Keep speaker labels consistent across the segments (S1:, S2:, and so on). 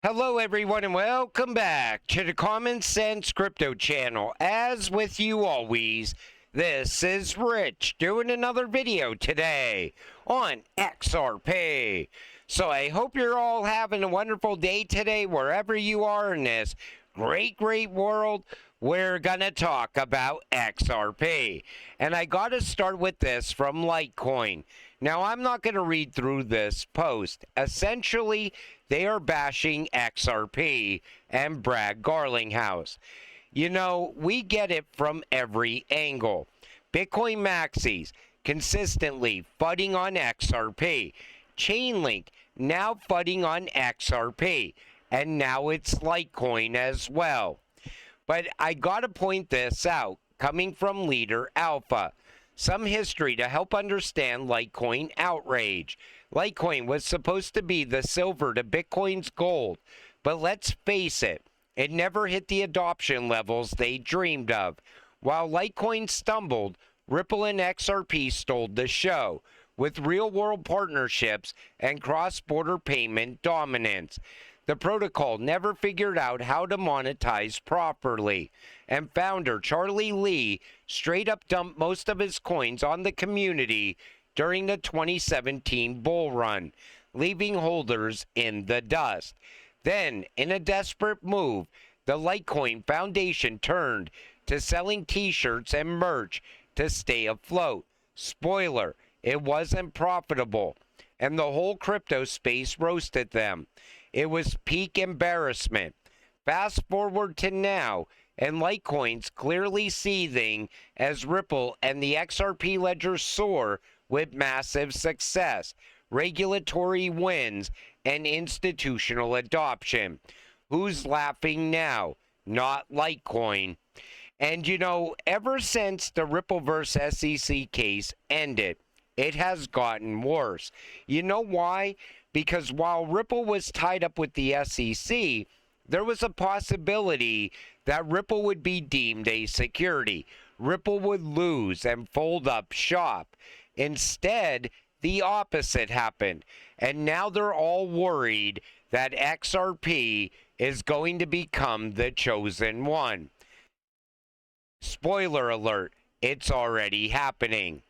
S1: Hello everyone and welcome back to the Common Sense Crypto channel. As with you always, this is Rich doing another video today on XRP. So I hope you're all having a wonderful day today wherever you are in this great world. We're gonna talk about XRP. And I gotta start with this from Litecoin. Now I'm not gonna read through this post. Essentially, they are bashing XRP and Brad Garlinghouse. You know, we get it from every angle. Bitcoin maxis consistently fudding on XRP. Chainlink now fudding on XRP. And now it's Litecoin as well. But I gotta point this out, coming from Leader Alpha. Some history to help understand Litecoin outrage. Litecoin was supposed to be the silver to Bitcoin's gold, but let's face it, it never hit the adoption levels they dreamed of. While Litecoin stumbled, Ripple and XRP stole the show, with real-world partnerships and cross-border payment dominance. The protocol never figured out how to monetize properly, and founder Charlie Lee straight up dumped most of his coins on the community during the 2017 bull run, leaving holders in the dust. Then, in a desperate move, the Litecoin Foundation turned to selling t-shirts and merch to stay afloat. Spoiler, it wasn't profitable, and the whole crypto space roasted them. It was peak embarrassment. Fast forward to now, and Litecoin's clearly seething as Ripple and the XRP ledger soar with massive success, regulatory wins, and institutional adoption. Who's laughing now? Not Litecoin. And you know, ever since the Ripple vs. SEC case ended, it has gotten worse. You know why? Because while Ripple was tied up with the SEC, there was a possibility that Ripple would be deemed a security. Ripple would lose and fold up shop. Instead, the opposite happened. And now they're all worried that XRP is going to become the chosen one. Spoiler alert, it's already happening.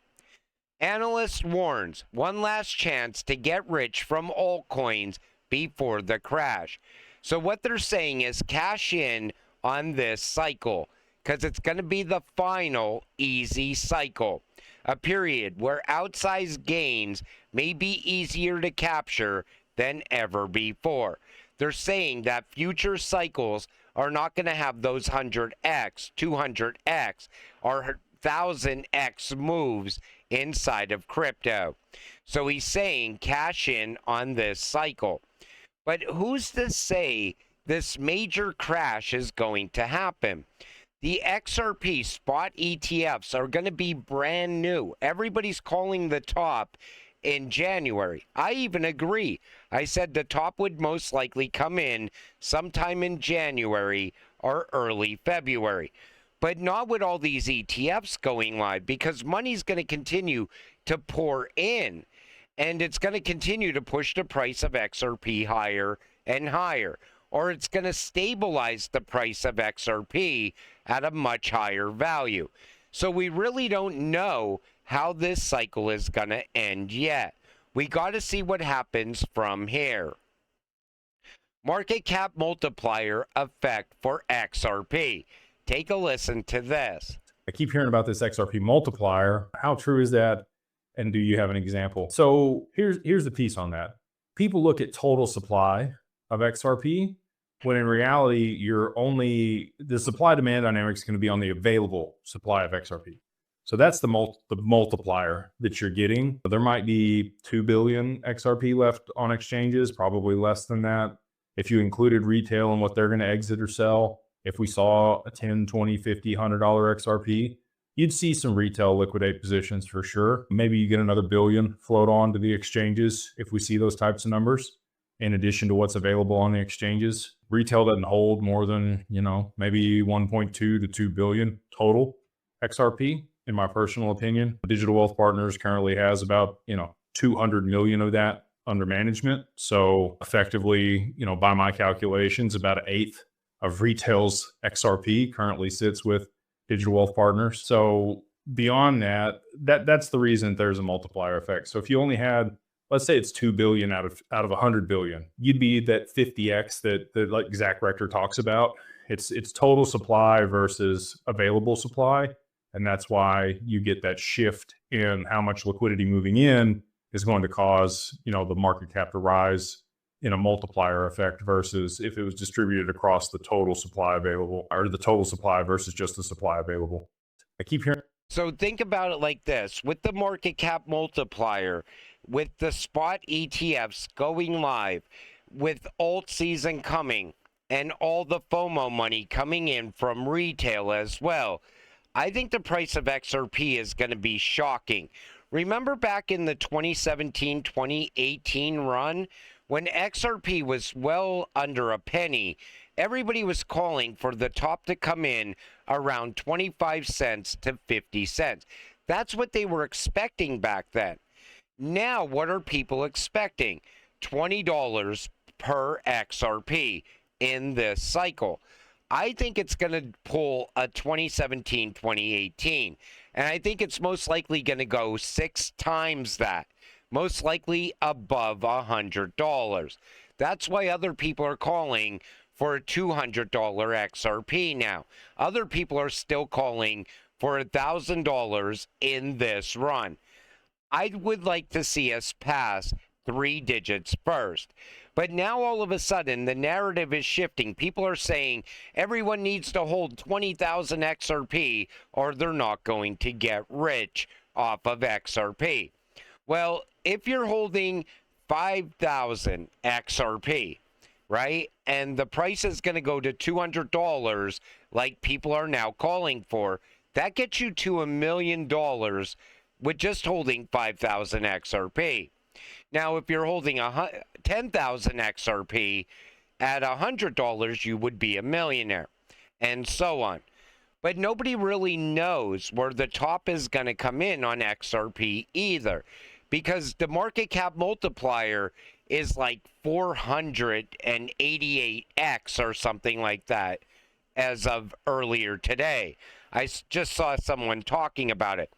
S1: Analyst warns one last chance to get rich from altcoins before the crash. So what they're saying is cash in on this cycle because it's going to be the final easy cycle. A period where outsized gains may be easier to capture than ever before. They're saying that future cycles are not going to have those 100x, 200x, or 1000x moves inside of crypto. So he's saying cash in on this cycle. But who's to say this major crash is going to happen? The XRP spot ETFs are going to be brand new. Everybody's calling the top in January. I even agree. I said the top would most likely come in sometime in January or early February. But not with all these ETFs going live, because money's going to continue to pour in. And it's going to continue to push the price of XRP higher and higher. Or it's going to stabilize the price of XRP at a much higher value. So we really don't know how this cycle is going to end yet. We got to see what happens from here. Marketcap Multiplier effect for XRP. Take a listen to this.
S2: I keep hearing about this XRP multiplier. How true is that? And do you have an example? So here's the piece on that. People look at total supply of XRP when in reality, the supply demand dynamic is going to be on the available supply of XRP. So that's the multiplier that you're getting. There might be 2 billion XRP left on exchanges, probably less than that. If you included retail and what they're going to exit or sell, if we saw a 10, 20, 50, $100 XRP, you'd see some retail liquidate positions for sure. Maybe you get another billion float on to the exchanges if we see those types of numbers, in addition to what's available on the exchanges. Retail doesn't hold more than, maybe 1.2 to 2 billion total XRP, in my personal opinion. Digital Wealth Partners currently has about, 200 million of that under management. So effectively, by my calculations, about an eighth of retail's XRP currently sits with Digital Wealth Partners. So beyond that's the reason there's a multiplier effect. So if you only had, let's say it's 2 billion out of 100 billion, you'd be that 50x that like Zach Rector talks about. It's total supply versus available supply. And that's why you get that shift in how much liquidity moving in is going to cause, the market cap to rise in a multiplier effect versus if it was distributed across the total supply available, or the total supply versus just the supply available. I keep hearing.
S1: So think about it like this. With the market cap multiplier, with the spot ETFs going live, with alt season coming, and all the FOMO money coming in from retail as well, I think the price of XRP is going to be shocking. Remember back in the 2017-2018 run, when XRP was well under a penny, everybody was calling for the top to come in around 25 cents to 50 cents. That's what they were expecting back then. Now, what are people expecting? $20 per XRP in this cycle. I think it's going to pull a 2017-2018, and I think it's most likely going to go 6 times that, most likely above $100. That's why other people are calling for a $200 XRP now. Other people are still calling for $1,000 in this run. I would like to see us pass 3 digits first. But now all of a sudden, the narrative is shifting. People are saying everyone needs to hold 20,000 XRP or they're not going to get rich off of XRP. Well, if you're holding 5,000 XRP, right, and the price is going to go to $200 like people are now calling for, that gets you to $1 million with just holding 5,000 XRP. Now, if you're holding 10,000 XRP at $100, you would be a millionaire, and so on. But nobody really knows where the top is going to come in on XRP either, because the market cap multiplier is like 488x or something like that as of earlier today. I just saw someone talking about it.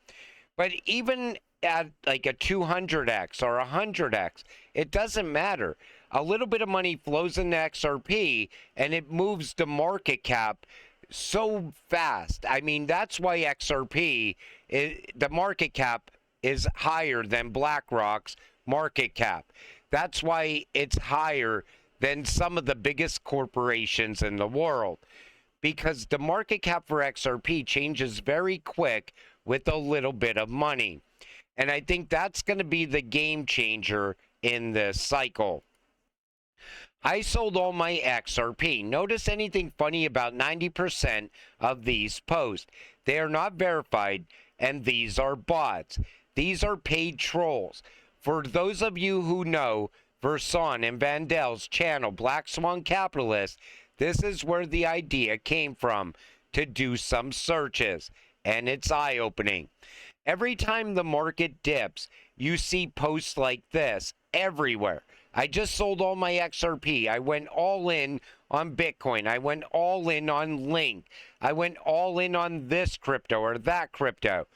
S1: But even at like a 200x or 100x, it doesn't matter. A little bit of money flows into XRP and it moves the market cap so fast. I mean, that's why XRP, the market cap is higher than BlackRock's market cap. That's why it's higher than some of the biggest corporations in the world, because the market cap for XRP changes very quick with a little bit of money. And I think that's going to be the game changer in this cycle. I sold all my XRP. Notice anything funny about 90% of these posts? They are not verified, and these are bots. These are paid trolls. For those of you who know Verson and Vandel's channel, Black Swan Capitalist, this is where the idea came from, to do some searches, and it's eye-opening. Every time the market dips, you see posts like this everywhere. I just sold all my XRP. I went all in on Bitcoin. I went all in on Link. I went all in on this crypto or that crypto.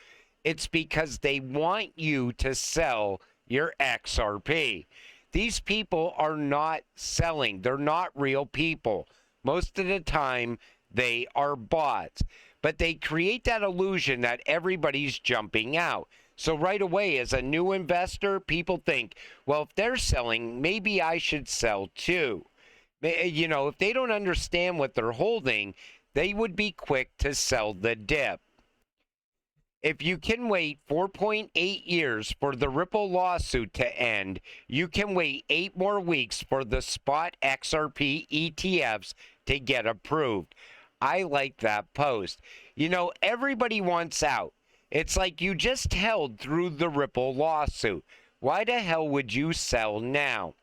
S1: It's because they want you to sell your XRP. These people are not selling. They're not real people. Most of the time, they are bots. But they create that illusion that everybody's jumping out. So right away, as a new investor, people think, well, if they're selling, maybe I should sell too. You know, if they don't understand what they're holding, they would be quick to sell the dip. If you can wait 4.8 years for the Ripple lawsuit to end, you can wait 8 more weeks for the spot XRP ETFs to get approved. I like that post. You know, everybody wants out. It's like you just held through the Ripple lawsuit. Why the hell would you sell now?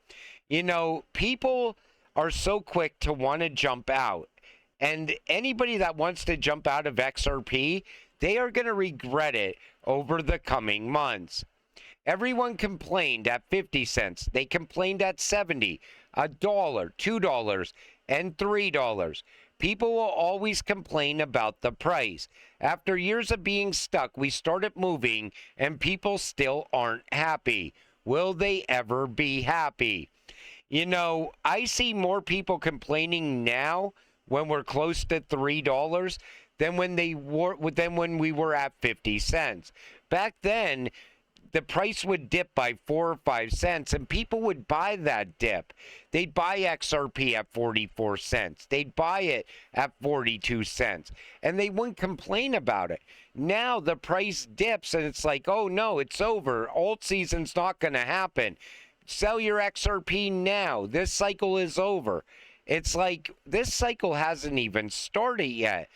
S1: You know, people are so quick to want to jump out. And anybody that wants to jump out of XRP, they are going to regret it over the coming months. Everyone complained at 50 cents. They complained at 70, $1, $2, and $3. People will always complain about the price. After years of being stuck, we started moving, and people still aren't happy. Will they ever be happy? You know, I see more people complaining now when we're close to $3 than when we were at 50 cents. Back then, the price would dip by 4 or 5 cents, and people would buy that dip. They'd buy XRP at 44 cents. They'd buy it at 42 cents, and they wouldn't complain about it. Now the price dips, and it's like, oh no, it's over. Alt season's not going to happen. Sell your XRP now. This cycle is over. It's like this cycle hasn't even started yet.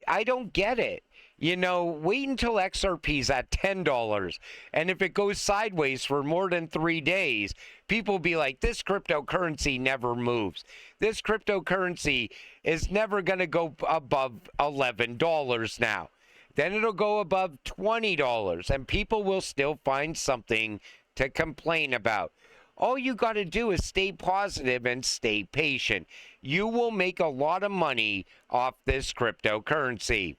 S1: I don't get it. You know, wait until XRP's at $10, and if it goes sideways for more than 3 days, people be like, this cryptocurrency never moves. This cryptocurrency is never going to go above $11 now. Then it'll go above $20, and people will still find something to complain about. All you got to do is stay positive and stay patient. You will make a lot of money off this cryptocurrency.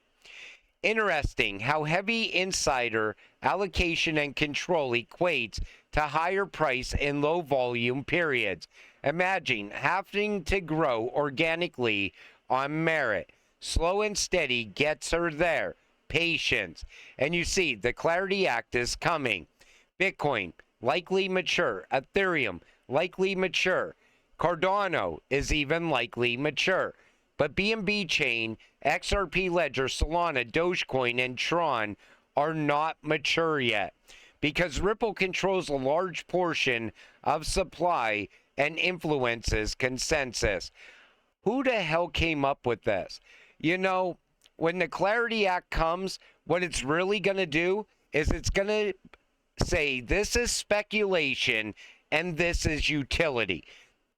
S1: Interesting how heavy insider allocation and control equates to higher price in low volume periods. Imagine having to grow organically on merit. Slow and steady gets her there. Patience. And you see, the Clarity Act is coming. Bitcoin, likely mature. Ethereum, likely mature. Cardano is even likely mature. But BNB Chain, XRP Ledger, Solana, Dogecoin, and Tron are not mature yet because Ripple controls a large portion of supply and influences consensus. Who the hell came up with this? You know, when the Clarity Act comes, what it's really going to do is it's going to say this is speculation and this is utility.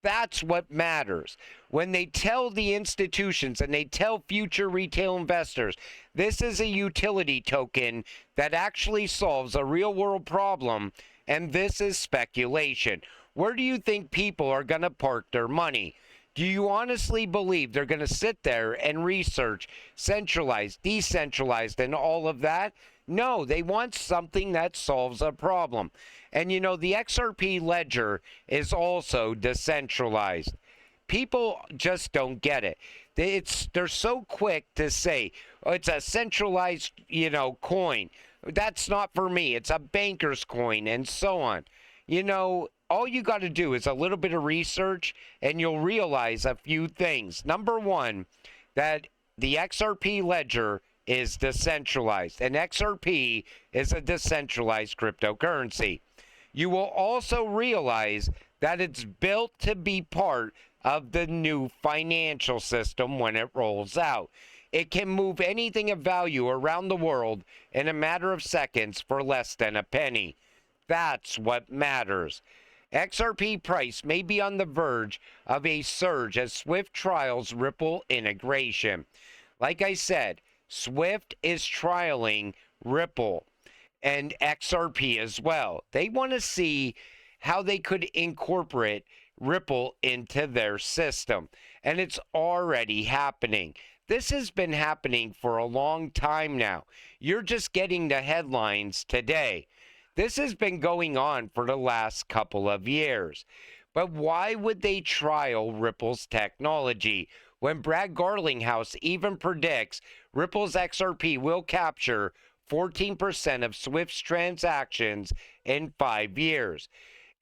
S1: That's what matters. When they tell the institutions and they tell future retail investors, this is a utility token that actually solves a real world problem, and this is speculation. Where do you think people are going to park their money? Do you honestly believe they're going to sit there and research centralized, decentralized, and all of that? No, they want something that solves a problem. And you know, the XRP ledger is also decentralized. People just don't get it. They're so quick to say, oh, it's a centralized, coin. That's not for me. It's a banker's coin, and so on. You know, all you got to do is a little bit of research, and you'll realize a few things. Number one, that the XRP ledger is decentralized, and XRP is a decentralized cryptocurrency. You will also realize that it's built to be part of the new financial system when it rolls out. It can move anything of value around the world in a matter of seconds for less than a penny. That's what matters. XRP price may be on the verge of a surge as Swift trials Ripple integration. Like I said, Swift is trialing Ripple and XRP as well. They want to see how they could incorporate Ripple into their system, and it's already happening. This has been happening for a long time now. You're just getting the headlines today. This has been going on for the last couple of years. But why would they trial Ripple's technology when Brad Garlinghouse even predicts Ripple's XRP will capture 14% of Swift's transactions in 5 years?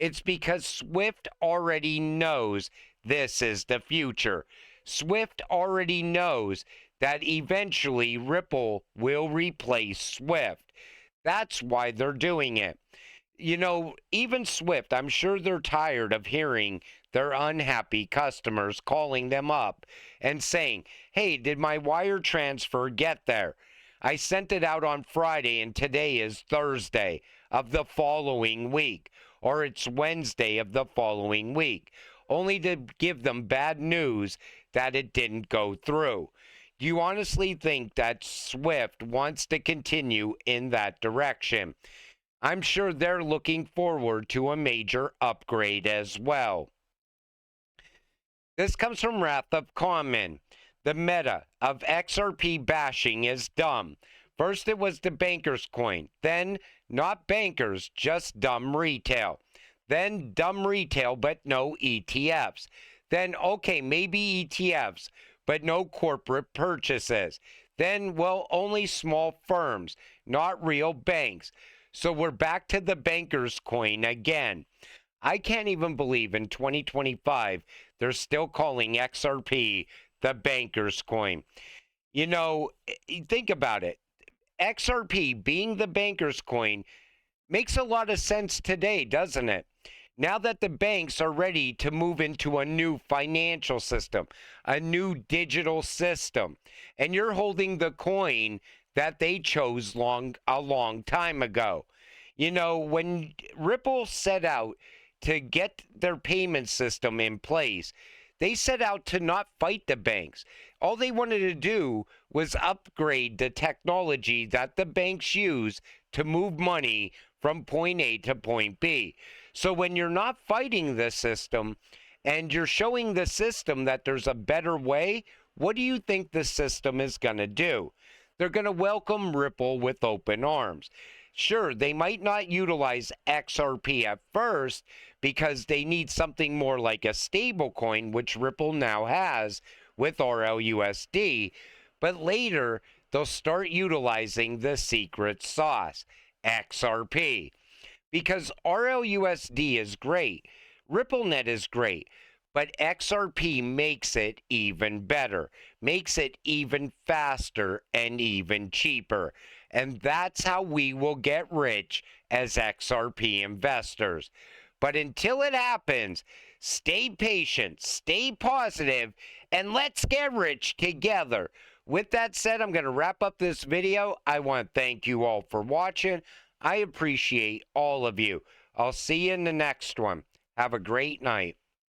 S1: It's because Swift already knows this is the future. Swift already knows that eventually Ripple will replace Swift. That's why they're doing it. You know, even Swift, I'm sure they're tired of hearing their unhappy customers calling them up and saying, hey, did my wire transfer get there? I sent it out on Friday and today is Thursday of the following week, or it's Wednesday of the following week, only to give them bad news that it didn't go through. Do you honestly think that Swift wants to continue in that direction? I'm sure they're looking forward to a major upgrade as well. This comes from Wrath of Common. The meta of XRP bashing is dumb. First it was the bankers coin, then not bankers, just dumb retail. Then dumb retail but no ETFs. Then okay, maybe ETFs, but no corporate purchases. Then, well, only small firms, not real banks. So we're back to the bankers coin again. I can't even believe in 2025 they're still calling XRP the bankers coin. You know, think about it. XRP being the bankers coin makes a lot of sense today, doesn't it? Now that the banks are ready to move into a new financial system, a new digital system, and you're holding the coin that they chose a long time ago. You know, when Ripple set out to get their payment system in place, they set out to not fight the banks. All they wanted to do was upgrade the technology that the banks use to move money from point A to point B. So when you're not fighting the system and you're showing the system that there's a better way, what do you think the system is going to do? They're going to welcome Ripple with open arms. Sure, they might not utilize XRP at first because they need something more like a stable coin, which Ripple now has with RLUSD, but later they'll start utilizing the secret sauce, XRP. Because RLUSD is great, RippleNet is great, but XRP makes it even better, makes it even faster and even cheaper. And that's how we will get rich as XRP investors. But until it happens, stay patient, stay positive, and let's get rich together. With that said, I'm going to wrap up this video. I want to thank you all for watching. I appreciate all of you. I'll see you in the next one. Have a great night.